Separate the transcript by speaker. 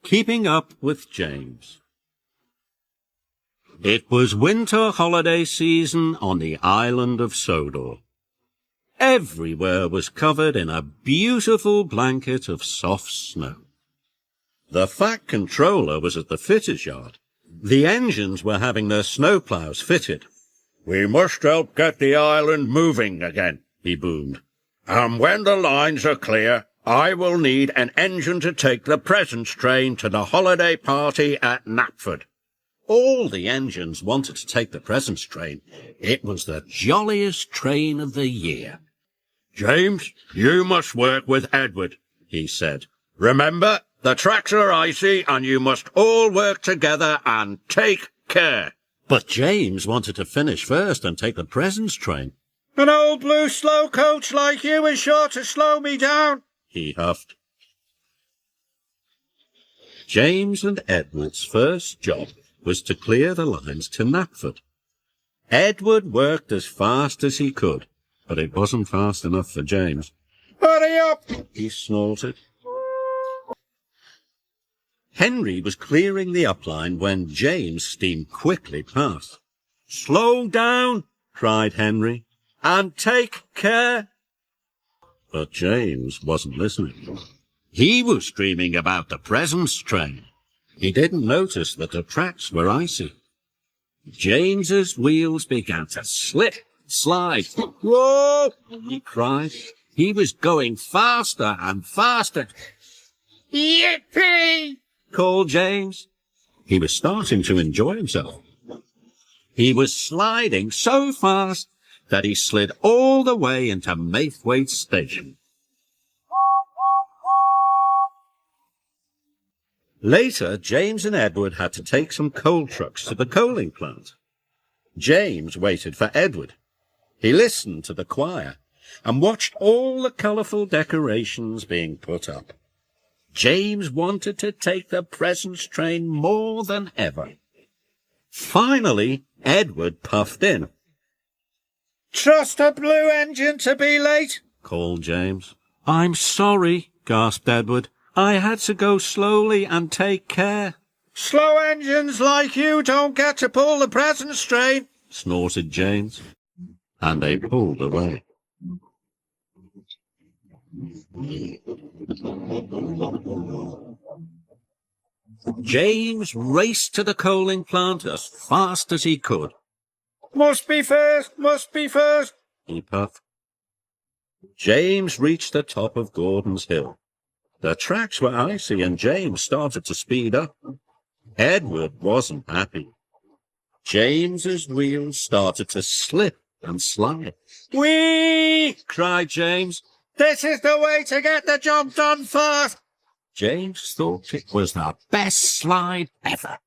Speaker 1: Keeping Up with James. It was winter holiday season on the island of Sodor. Everywhere was covered in a beautiful blanket of soft snow. The Fat Controller was at the fitters' yard. The engines were having their snowplows fitted. "We must help get the island moving again," he boomed. "And when the lines are clear, I will need an engine to take the presents train to the holiday party at Knapford." All the engines wanted to take the presents train. It was the jolliest train of the year. "James, you must work with Edward," he said. "Remember, the tracks are icy and you must all work together and take care." But James wanted to finish first and take the presents train.
Speaker 2: "An old blue slow coach like you is sure to slow me down,"
Speaker 1: he huffed. James and Edward's first job was to clear the lines to Knapford. Edward worked as fast as he could, but it wasn't fast enough for James.
Speaker 2: "Hurry up,"
Speaker 1: he snorted. Henry was clearing the upline when James steamed quickly past. "Slow down," cried Henry, "and take care." But James wasn't listening. He was dreaming about the presents train. He didn't notice that the tracks were icy. James's wheels began to slip, slide. "Whoa!" he cried. He was going faster and faster.
Speaker 2: "Yippee!"
Speaker 1: called James. He was starting to enjoy himself. He was sliding so fast that he slid all the way into Maythwaite Station. Later, James and Edward had to take some coal trucks to the coaling plant. James waited for Edward. He listened to the choir and watched all the colourful decorations being put up. James wanted to take the presents train more than ever. Finally, Edward puffed in.
Speaker 2: "Trust a blue engine to be late,"
Speaker 1: called James. "I'm sorry," gasped Edward. "I had to go slowly and take care."
Speaker 2: "Slow engines like you don't get to pull the presents train,"
Speaker 1: snorted James. And they pulled away. James raced to the coaling plant as fast as he could.
Speaker 2: Must be first,
Speaker 1: he puffed. James reached the top of Gordon's Hill. The tracks were icy and James started to speed up. Edward wasn't happy. James's wheels started to slip and slide.
Speaker 2: "Whee!"
Speaker 1: cried James.
Speaker 2: "This is the way to get the job done first."
Speaker 1: James thought it was the best slide ever.